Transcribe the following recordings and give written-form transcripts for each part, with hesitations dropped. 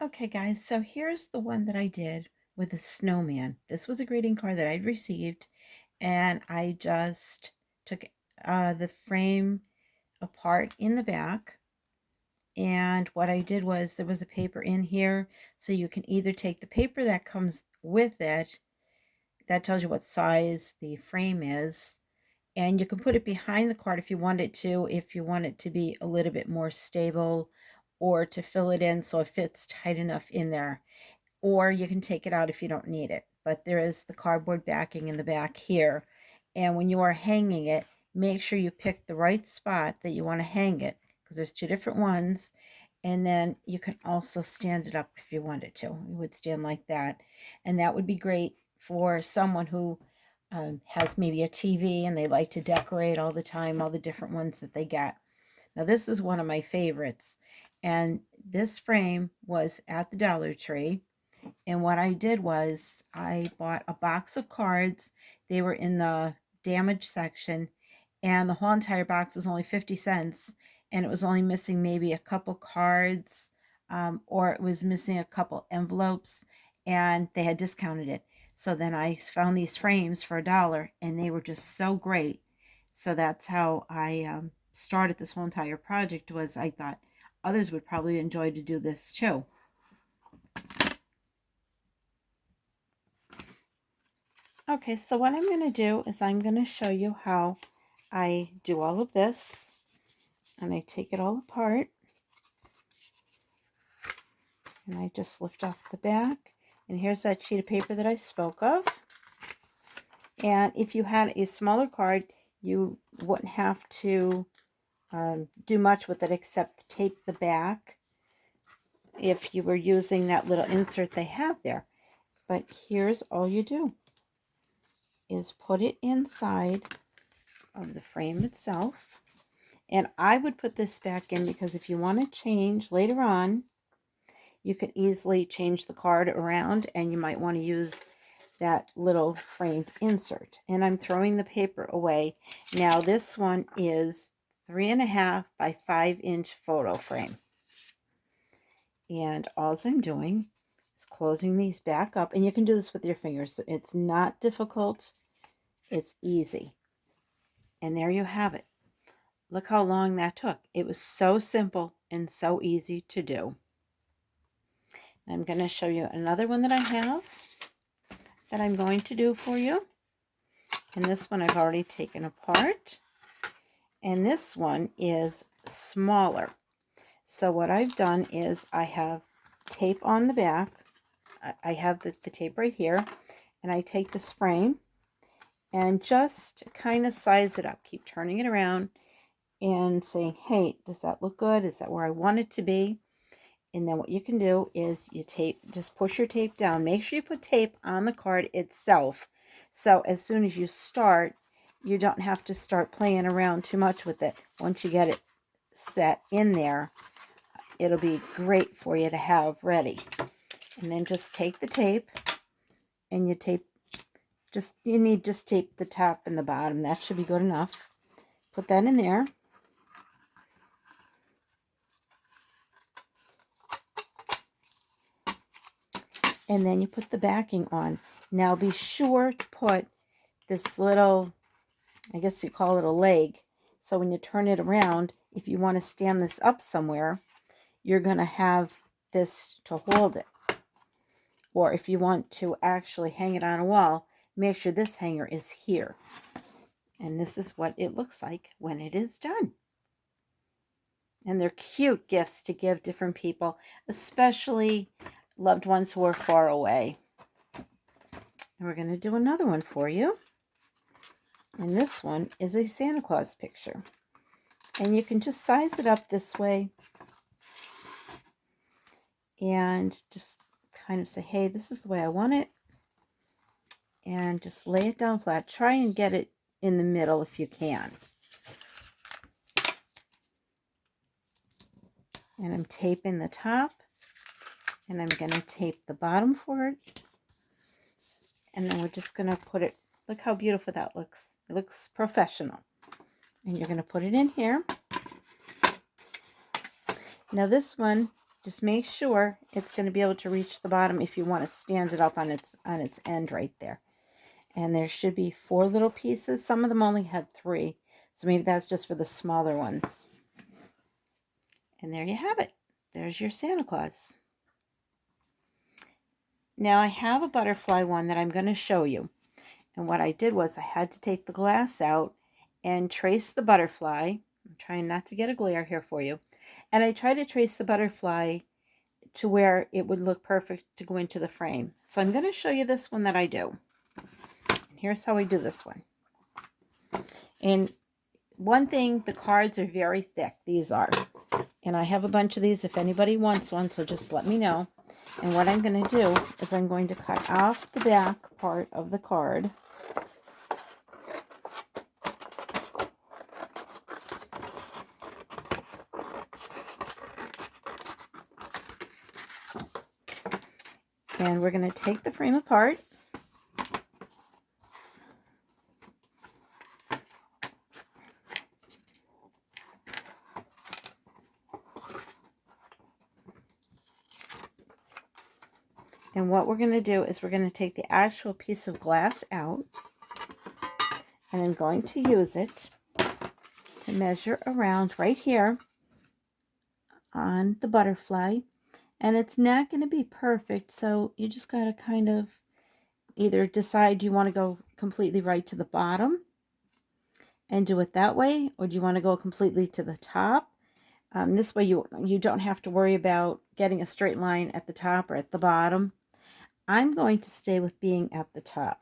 Okay, guys, so here's the one that I did with a snowman. This was a greeting card that I'd received, and I just took the frame apart in the back. And what I did was there was a paper in here, so you can either take the paper that comes with it, that tells you what size the frame is, and you can put it behind the card if you want it to, if you want it to be a little bit more stable, or to fill it in so it fits tight enough in there. Or you can take it out if you don't need it. But there is the cardboard backing in the back here. And when you are hanging it, make sure you pick the right spot that you want to hang it, because there's two different ones. And then you can also stand it up if you wanted to. You would stand like that. And that would be great for someone who has maybe a TV and they like to decorate all the time, all the different ones that they get. Now, this is one of my favorites. And this frame was at the Dollar Tree. And what I did was I bought a box of cards. They were in the damage section, and the whole entire box was only 50 cents, and it was only missing maybe a couple cards, or it was missing a couple envelopes, and they had discounted it. So then I found these frames for $1, and they were just so great. So that's how I started this whole entire project. Was I thought others would probably enjoy to do this too. Okay, so what I'm going to do is I'm going to show you how I do all of this. And I take it all apart. And I just lift off the back. And here's that sheet of paper that I spoke of. And if you had a smaller card, you wouldn't have to do much with it except tape the back if you were using that little insert they have there. But here's all you do, is put it inside of the frame itself. And I would put this back in because if you want to change later on, you could easily change the card around, and you might want to use that little framed insert. And I'm throwing the paper away. Now this one is 3.5 by 5-inch photo frame. And all I'm doing is closing these back up. And you can do this with your fingers. It's not difficult. It's easy. And there you have it. Look how long that took. It was so simple and so easy to do. I'm going to show you another one that I have that I'm going to do for you. And this one I've already taken apart. And this one is smaller. So what I've done is I have tape on the back. I have the tape right here. And I take this frame and just kind of size it up. Keep turning it around and saying, hey, does that look good? Is that where I want it to be? And then what you can do is you just push your tape down. Make sure you put tape on the card itself. So as soon as you start, you don't have to start playing around too much with it. Once you get it set in there, it'll be great for you to have ready. And then just take the tape and you need just tape the top and the bottom. That should be good enough. Put that in there. And then you put the backing on. Now be sure to put this little, I guess you call it a leg. So when you turn it around, if you want to stand this up somewhere, you're going to have this to hold it. Or if you want to actually hang it on a wall, make sure this hanger is here. And this is what it looks like when it is done. And they're cute gifts to give different people, especially loved ones who are far away. And we're going to do another one for you. And this one is a Santa Claus picture. And you can just size it up this way. And just kind of say, hey, this is the way I want it. And just lay it down flat. Try and get it in the middle if you can. And I'm taping the top. And I'm going to tape the bottom for it. And then we're just going to put it, look how beautiful that looks. It looks professional. And you're going to put it in here. Now this one Just make sure it's going to be able to reach the bottom if you want to stand it up on its end right there. And there should be 4 little pieces. Some of them only had 3. So maybe that's just for the smaller ones. And there you have it. There's your Santa Claus. Now I have a butterfly one that I'm going to show you. And what I did was I had to take the glass out and trace the butterfly. I'm trying not to get a glare here for you. And I tried to trace the butterfly to where it would look perfect to go into the frame. So I'm going to show you this one that I do. And here's how I do this one. And one thing, the cards are very thick. These are. And I have a bunch of these if anybody wants one, so just let me know. And what I'm going to do is I'm going to cut off the back part of the card. And we're going to take the frame apart. And what we're going to do is we're going to take the actual piece of glass out. And I'm going to use it to measure around right here on the butterfly. And it's not going to be perfect, so you just got to kind of either decide, do you want to go completely right to the bottom and do it that way, or do you want to go completely to the top? This way you don't have to worry about getting a straight line at the top or at the bottom. I'm going to stay with being at the top.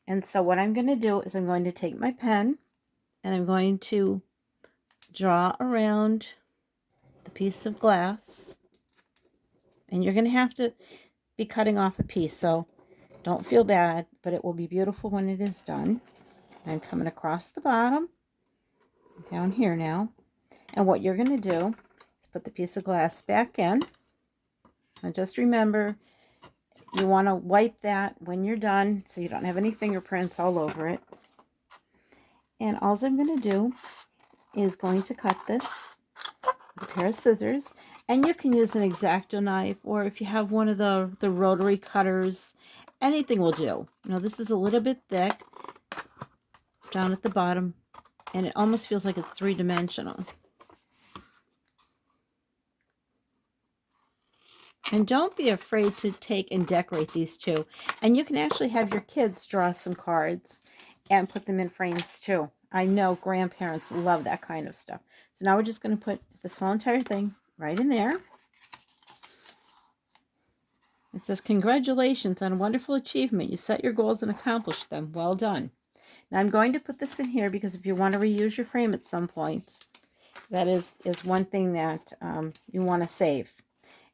And so what I'm going to do is I'm going to take my pen and I'm going to draw around the piece of glass. And you're going to have to be cutting off a piece, so don't feel bad, but it will be beautiful when it is done. I'm coming across the bottom, down here now. And what you're going to do is put the piece of glass back in. And just remember, you want to wipe that when you're done so you don't have any fingerprints all over it. And all I'm going to do is going to cut this with a pair of scissors. And you can use an X-Acto knife, or if you have one of the rotary cutters, anything will do. Now this is a little bit thick down at the bottom, and it almost feels like it's 3-dimensional. And don't be afraid to take and decorate these too. And you can actually have your kids draw some cards and put them in frames too. I know grandparents love that kind of stuff. So now we're just going to put this whole entire thing right in there. It says, "Congratulations on a wonderful achievement. You set your goals and accomplished them. Well done." Now I'm going to put this in here because if you want to reuse your frame at some point, that is one thing that you want to save.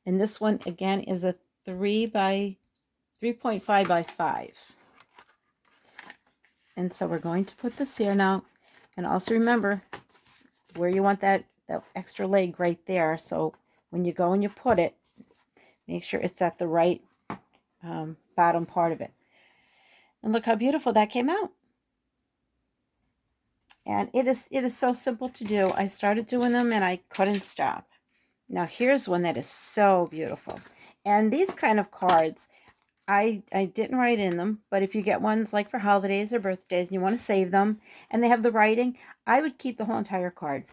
And this one again is a 3.5 by 5. And so we're going to put this here now. And also remember where you want that extra leg right there. So when you go and you put it, make sure it's at the right bottom part of it. And look how beautiful that came out. And it is so simple to do. I started doing them and I couldn't stop. Now here's one that is so beautiful. And these kind of cards, I didn't write in them, but if you get ones like for holidays or birthdays and you want to save them and they have the writing, I would keep the whole entire card.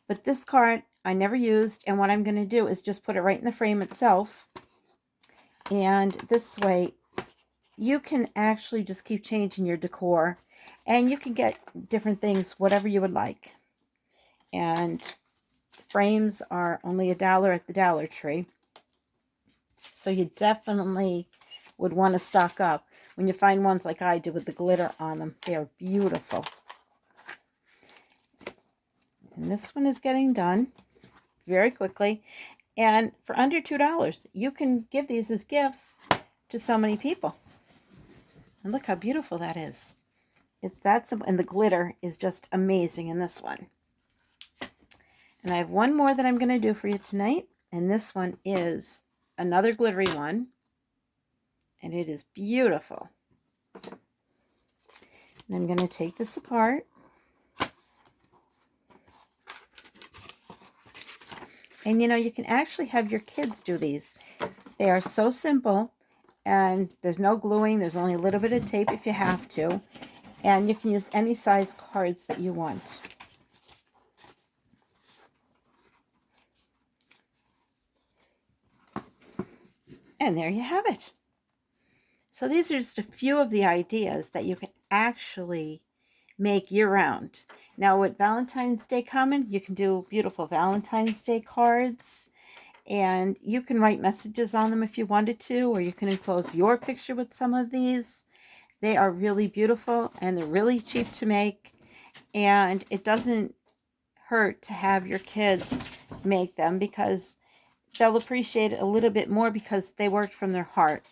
But this card I never used, and what I'm going to do is just put it right in the frame itself. And this way you can actually just keep changing your decor, and you can get different things, whatever you would like. And frames are only $1 at the Dollar Tree. So you definitely would want to stock up when you find ones like I did with the glitter on them. They are beautiful. And this one is getting done very quickly. And for under $2, you can give these as gifts to so many people. And look how beautiful that is. It's that simple. And the glitter is just amazing in this one. And I have one more that I'm going to do for you tonight. And this one is another glittery one. And it is beautiful. And I'm going to take this apart. And you know, you can actually have your kids do these. They are so simple, and there's no gluing. There's only a little bit of tape if you have to. And you can use any size cards that you want. And there you have it. So these are just a few of the ideas that you can actually make year-round. Now with Valentine's Day coming, you can do beautiful Valentine's Day cards, and you can write messages on them if you wanted to, or you can enclose your picture with some of these. They are really beautiful, and they're really cheap to make, and it doesn't hurt to have your kids make them, because they'll appreciate it a little bit more because they worked from their heart.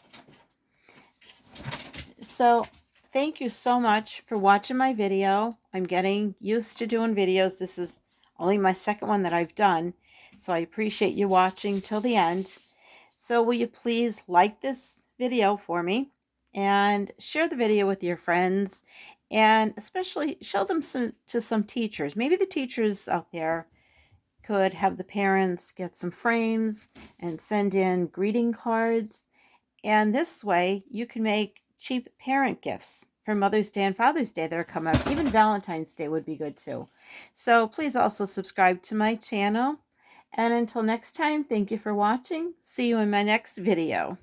So thank you so much for watching my video. I'm getting used to doing videos. This is only my second one that I've done, so I appreciate you watching till the end. So will you please like this video for me and share the video with your friends, and especially show them to some teachers. Maybe the teachers out there could have the parents get some frames and send in greeting cards. And this way you can make cheap parent gifts for Mother's Day and Father's Day that are coming up. Even Valentine's Day would be good too. So please also subscribe to my channel. And until next time, thank you for watching. See you in my next video.